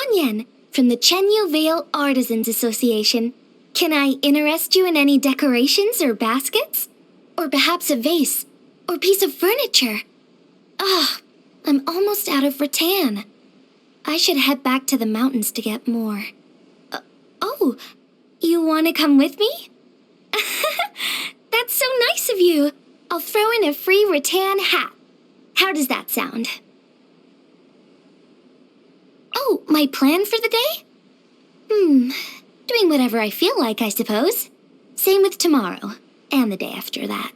Wanyan from the Chenyu Vale Artisans Association. Can I interest you in any decorations or baskets? Or perhaps a vase? Or piece of furniture? I'm almost out of rattan. I should head back to the mountains to get more. Oh, you want to come with me? That's so nice of you. I'll throw in a free rattan hat. How does that sound? Oh, my plan for the day? Doing whatever I feel like, I suppose. Same with tomorrow, and the day after that.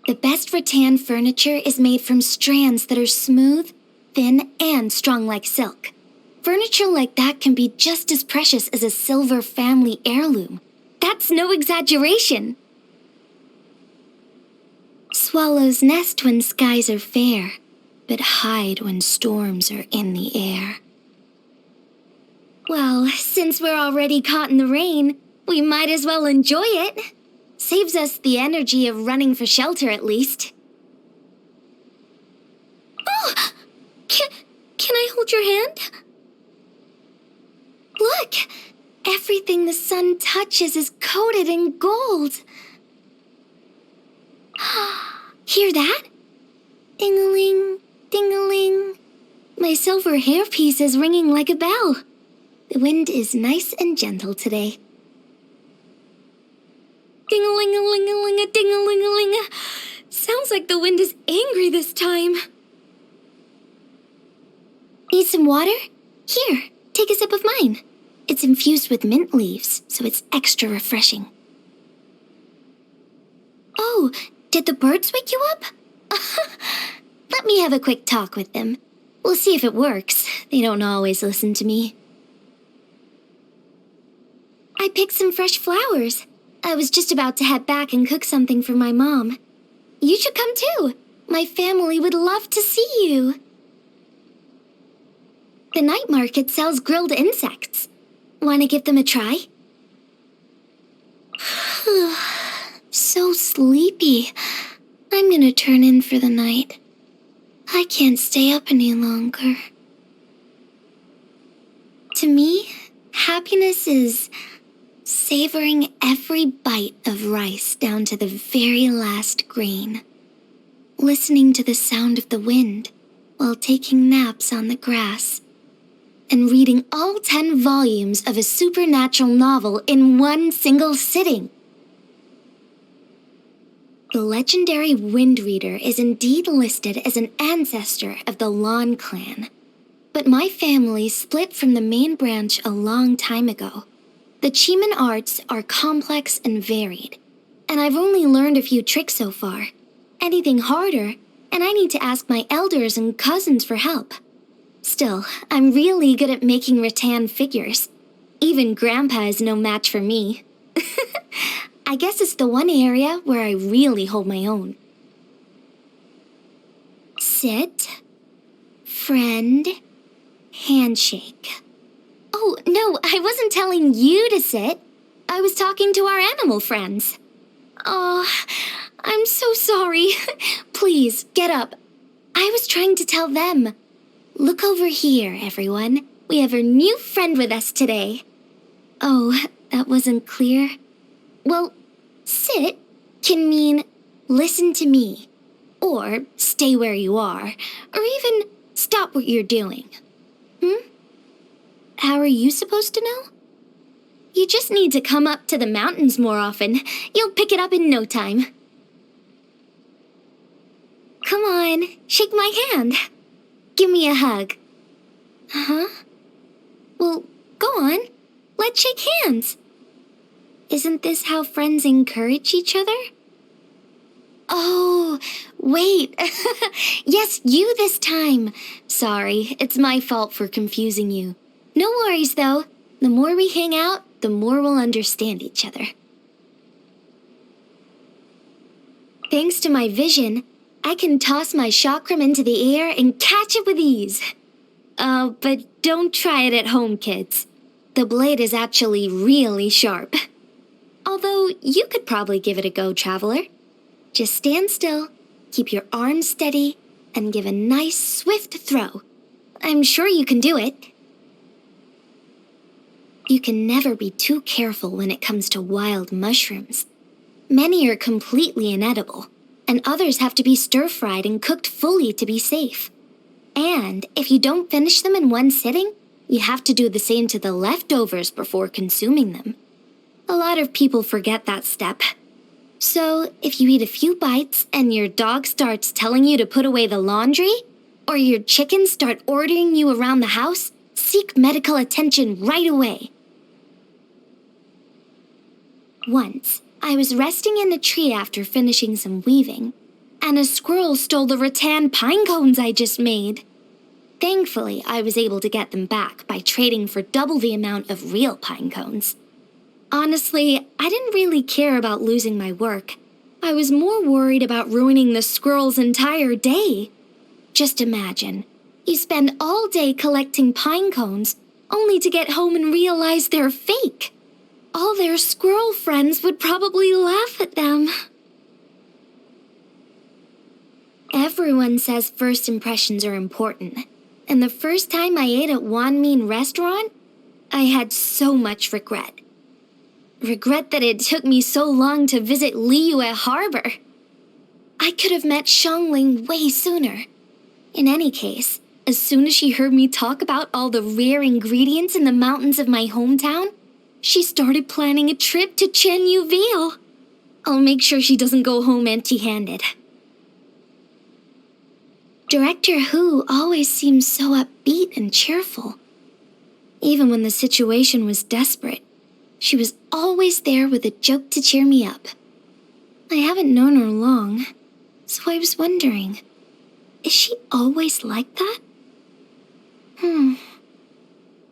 The best rattan furniture is made from strands that are smooth, thin, and strong like silk. Furniture like that can be just as precious as a silver family heirloom. That's no exaggeration. Swallows nest when skies are fair, but hide when storms are in the air. Well, since we're already caught in the rain, we might as well enjoy it. Saves us the energy of running for shelter, at least. Oh! Can I hold your hand? Look! Everything the sun touches is coated in gold. Hear that? Ding-a-ling, ding-a-ling. My silver hairpiece is ringing like a bell. The wind is nice and gentle today. Ding-a-ling-a-ling-a-ling-a, ding-a-ling-a-ling-a. Sounds like the wind is angry this time. Need some water? Here, take a sip of mine. It's infused with mint leaves, so it's extra refreshing. Oh, did the birds wake you up? Let me have a quick talk with them. We'll see if it works. They don't always listen to me. I picked some fresh flowers. I was just about to head back and cook something for my mom. You should come too. My family would love to see you. The night market sells grilled insects. Want to give them a try? So sleepy. I'm gonna turn in for the night. I can't stay up any longer. To me, happiness is savoring every bite of rice down to the very last grain. Listening to the sound of the wind while taking naps on the grass. And reading all 10 volumes of a supernatural novel in one single sitting. The legendary Wind Reader is indeed listed as an ancestor of the Lan clan. But my family split from the main branch a long time ago. The Chiman arts are complex and varied, and I've only learned a few tricks so far. Anything harder, and I need to ask my elders and cousins for help. Still, I'm really good at making rattan figures. Even Grandpa is no match for me. I guess it's the one area where I really hold my own. Sit. Friend. Handshake. Oh, no, I wasn't telling you to sit. I was talking to our animal friends. Oh, I'm so sorry. Please, get up. I was trying to tell them. Look over here, everyone. We have a new friend with us today. Oh, that wasn't clear. Well, sit can mean listen to me, or stay where you are, or even stop what you're doing. How are you supposed to know? You just need to come up to the mountains more often. You'll pick it up in no time. Come on, shake my hand. Give me a hug. Huh? Well, go on. Let's shake hands. Isn't this how friends encourage each other? Oh, wait. Yes, you this time. Sorry, it's my fault for confusing you. No worries, though. The more we hang out, the more we'll understand each other. Thanks to my vision, I can toss my chakram into the air and catch it with ease. But don't try it at home, kids. The blade is actually really sharp. Although, you could probably give it a go, traveler. Just stand still, keep your arms steady, and give a nice, swift throw. I'm sure you can do it. You can never be too careful when it comes to wild mushrooms. Many are completely inedible, and others have to be stir-fried and cooked fully to be safe. And if you don't finish them in one sitting, you have to do the same to the leftovers before consuming them. A lot of people forget that step. So, if you eat a few bites and your dog starts telling you to put away the laundry, or your chickens start ordering you around the house, seek medical attention right away. Once, I was resting in a tree after finishing some weaving, and a squirrel stole the rattan pine cones I just made. Thankfully, I was able to get them back by trading for double the amount of real pine cones. Honestly, I didn't really care about losing my work. I was more worried about ruining the squirrel's entire day. Just imagine, you spend all day collecting pine cones, only to get home and realize they're fake. All their squirrel friends would probably laugh at them. Everyone says first impressions are important, and the first time I ate at Wanmin restaurant, I had so much regret. Regret that it took me so long to visit Liyue Harbor. I could have met Xiangling way sooner. In any case, as soon as she heard me talk about all the rare ingredients in the mountains of my hometown, she started planning a trip to Chenyu Vale. I'll make sure she doesn't go home empty-handed. Director Hu always seemed so upbeat and cheerful. Even when the situation was desperate, she was always there with a joke to cheer me up. I haven't known her long, so I was wondering, is she always like that? In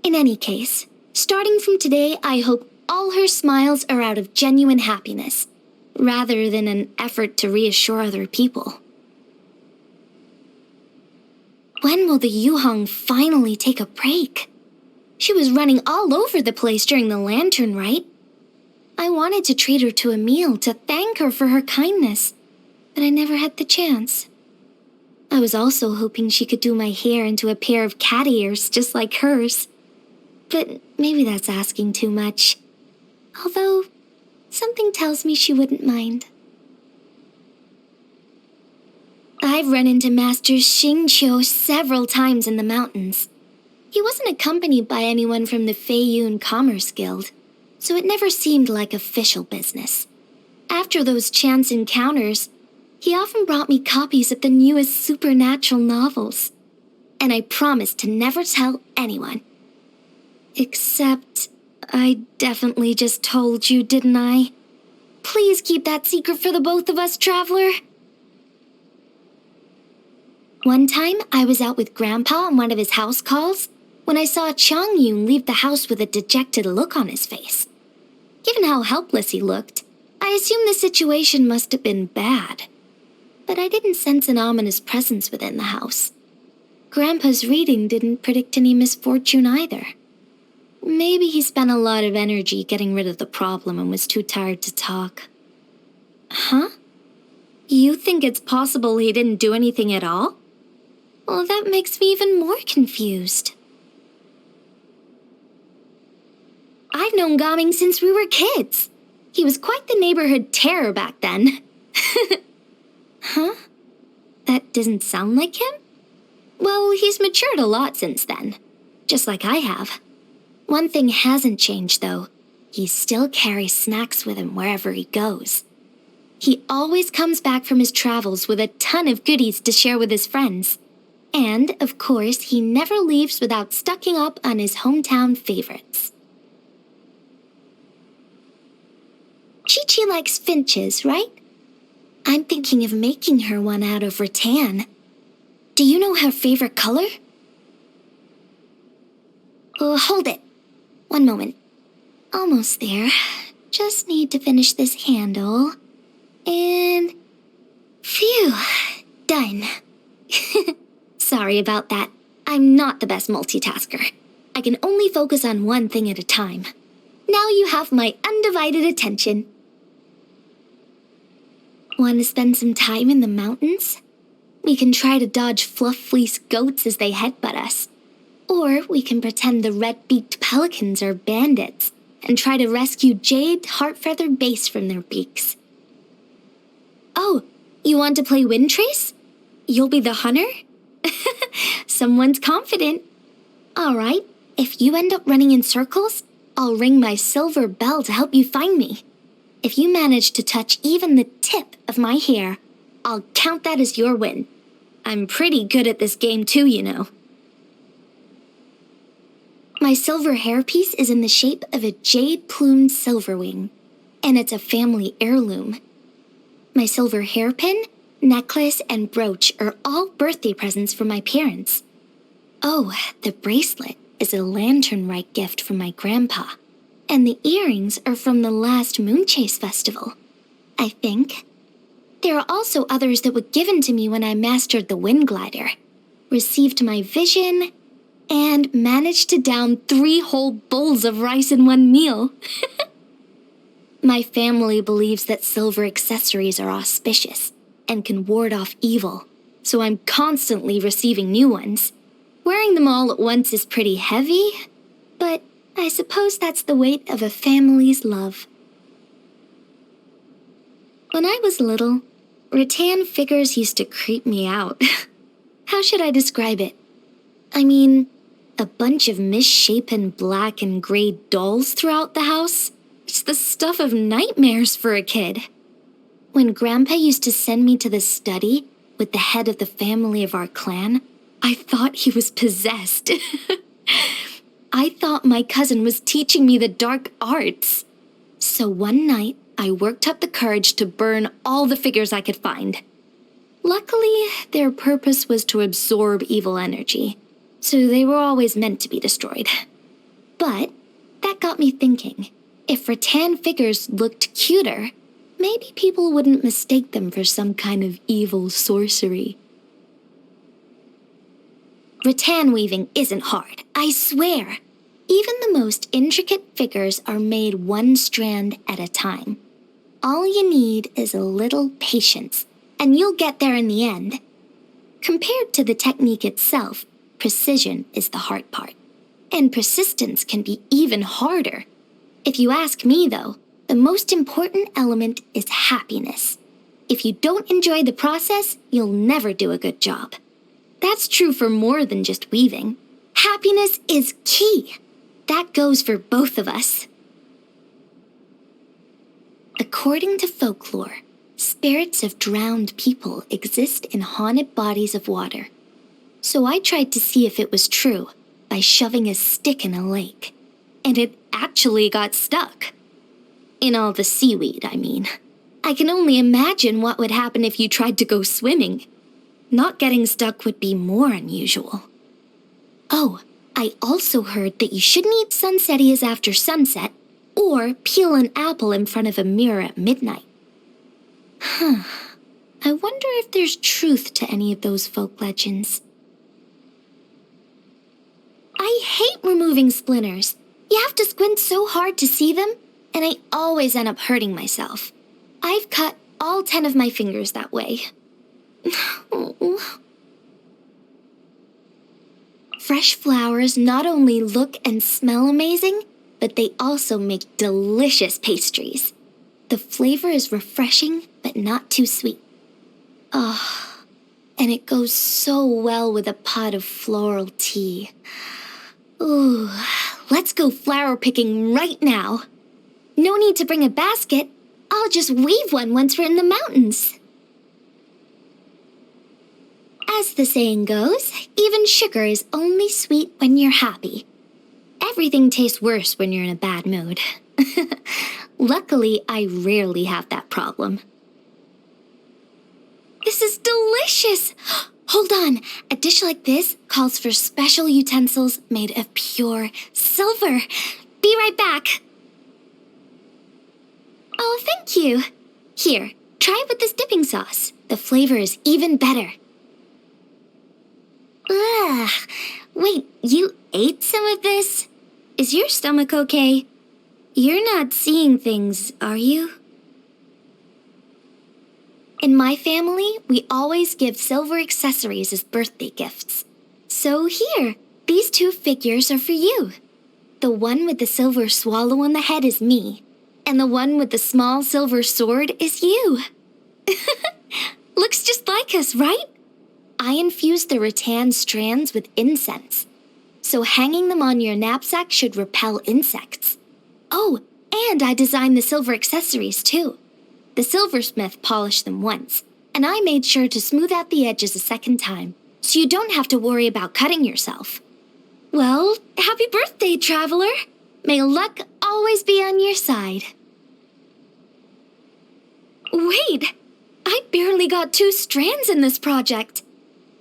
any case, starting from today, I hope all her smiles are out of genuine happiness, rather than an effort to reassure other people. When will the Yuhong finally take a break? She was running all over the place during the lantern rite. I wanted to treat her to a meal to thank her for her kindness, but I never had the chance. I was also hoping she could do my hair into a pair of cat ears just like hers. But maybe that's asking too much. Although, something tells me she wouldn't mind. I've run into Master Xingqiu several times in the mountains. He wasn't accompanied by anyone from the Feiyun Commerce Guild, so it never seemed like official business. After those chance encounters, he often brought me copies of the newest supernatural novels. And I promised to never tell anyone. Except, I definitely just told you, didn't I? Please keep that secret for the both of us, traveler. One time, I was out with Grandpa on one of his house calls when I saw Chenyu leave the house with a dejected look on his face. Given how helpless he looked, I assumed the situation must have been bad. But I didn't sense an ominous presence within the house. Grandpa's reading didn't predict any misfortune either. Maybe he spent a lot of energy getting rid of the problem and was too tired to talk. Huh? You think it's possible he didn't do anything at all? Well, that makes me even more confused. I've known Gaming since we were kids. He was quite the neighborhood terror back then. Huh? That doesn't sound like him? Well, he's matured a lot since then, just like I have. One thing hasn't changed, though. He still carries snacks with him wherever he goes. He always comes back from his travels with a ton of goodies to share with his friends. And, of course, he never leaves without stocking up on his hometown favorites. Chi-Chi likes finches, right? I'm thinking of making her one out of rattan. Do you know her favorite color? Oh, hold it. One moment. Almost there. Just need to finish this handle. And... phew. Done. Sorry about that. I'm not the best multitasker. I can only focus on one thing at a time. Now you have my undivided attention. Want to spend some time in the mountains? We can try to dodge fluff-fleeced goats as they headbutt us, Or we can pretend the red-beaked pelicans are bandits and try to rescue jade heart-feather base from their beaks. Oh, you want to play Wind Trace? You'll be the hunter? Someone's confident. All right, if you end up running in circles, I'll ring my silver bell to help you find me. If you manage to touch even the tip of my hair, I'll count that as your win. I'm pretty good at this game too, you know. My silver hairpiece is in the shape of a jade-plumed silverwing, and it's a family heirloom. My silver hairpin, necklace, and brooch are all birthday presents from my parents. Oh, the bracelet is a lantern-rite gift from my grandpa, and the earrings are from the last Moonchase festival, I think. There are also others that were given to me when I mastered the wind glider, received my vision, and managed to down 3 whole bowls of rice in one meal. My family believes that silver accessories are auspicious and can ward off evil, so I'm constantly receiving new ones. Wearing them all at once is pretty heavy, but I suppose that's the weight of a family's love. When I was little, rattan figures used to creep me out. How should I describe it? I mean, a bunch of misshapen black and gray dolls throughout the house? It's the stuff of nightmares for a kid. When Grandpa used to send me to the study with the head of the family of our clan, I thought he was possessed. I thought my cousin was teaching me the dark arts. So one night, I worked up the courage to burn all the figures I could find. Luckily, their purpose was to absorb evil energy, so they were always meant to be destroyed. But that got me thinking, if rattan figures looked cuter, maybe people wouldn't mistake them for some kind of evil sorcery. Rattan weaving isn't hard, I swear. Even the most intricate figures are made one strand at a time. All you need is a little patience, and you'll get there in the end. Compared to the technique itself, precision is the hard part. And persistence can be even harder. If you ask me, though, the most important element is happiness. If you don't enjoy the process, you'll never do a good job. That's true for more than just weaving. Happiness is key. That goes for both of us. According to folklore, spirits of drowned people exist in haunted bodies of water. So I tried to see if it was true by shoving a stick in a lake. And it actually got stuck. In all the seaweed, I mean. I can only imagine what would happen if you tried to go swimming. Not getting stuck would be more unusual. Oh, I also heard that you shouldn't eat sunsettias after sunset or peel an apple in front of a mirror at midnight. I wonder if there's truth to any of those folk legends. I hate removing splinters. You have to squint so hard to see them, and I always end up hurting myself. I've cut all 10 of my fingers that way. Fresh flowers not only look and smell amazing, but they also make delicious pastries. The flavor is refreshing, but not too sweet. Oh, and it goes so well with a pot of floral tea. Ooh, let's go flower picking right now. No need to bring a basket. I'll just weave one once we're in the mountains. As the saying goes, even sugar is only sweet when you're happy. Everything tastes worse when you're in a bad mood. Luckily, I rarely have that problem. This is delicious! Hold on, a dish like this calls for special utensils made of pure silver. Be right back. Oh, thank you. Here, try it with this dipping sauce. The flavor is even better. Ugh, wait, you ate some of this? Is your stomach okay? You're not seeing things, are you? In my family, we always give silver accessories as birthday gifts. So here, These two figures are for you. The one with the silver swallow on the head is me, and the one with the small silver sword is you. Looks just like us, right? I infused the rattan strands with incense, so hanging them on your knapsack should repel insects. Oh, and I designed the silver accessories too. The silversmith polished them once, and I made sure to smooth out the edges a second time, so you don't have to worry about cutting yourself. Well, happy birthday, traveler! May luck always be on your side. Wait, I barely got 2 strands in this project.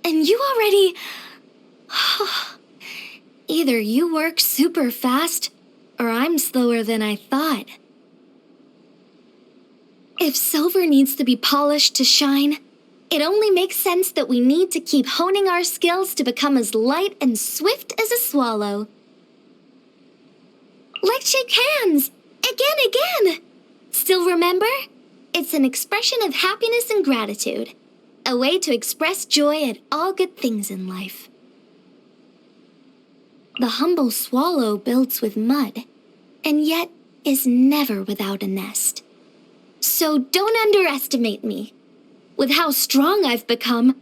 And you already... Either you work super fast, or I'm slower than I thought. If silver needs to be polished to shine, it only makes sense that we need to keep honing our skills to become as light and swift as a swallow. Let's shake hands! Again! Still remember? It's an expression of happiness and gratitude. A way to express joy at all good things in life. The humble swallow builds with mud, and yet is never without a nest. So don't underestimate me. With how strong I've become,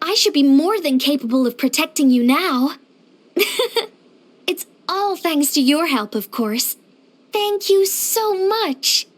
I should be more than capable of protecting you now. It's all thanks to your help, of course. Thank you so much.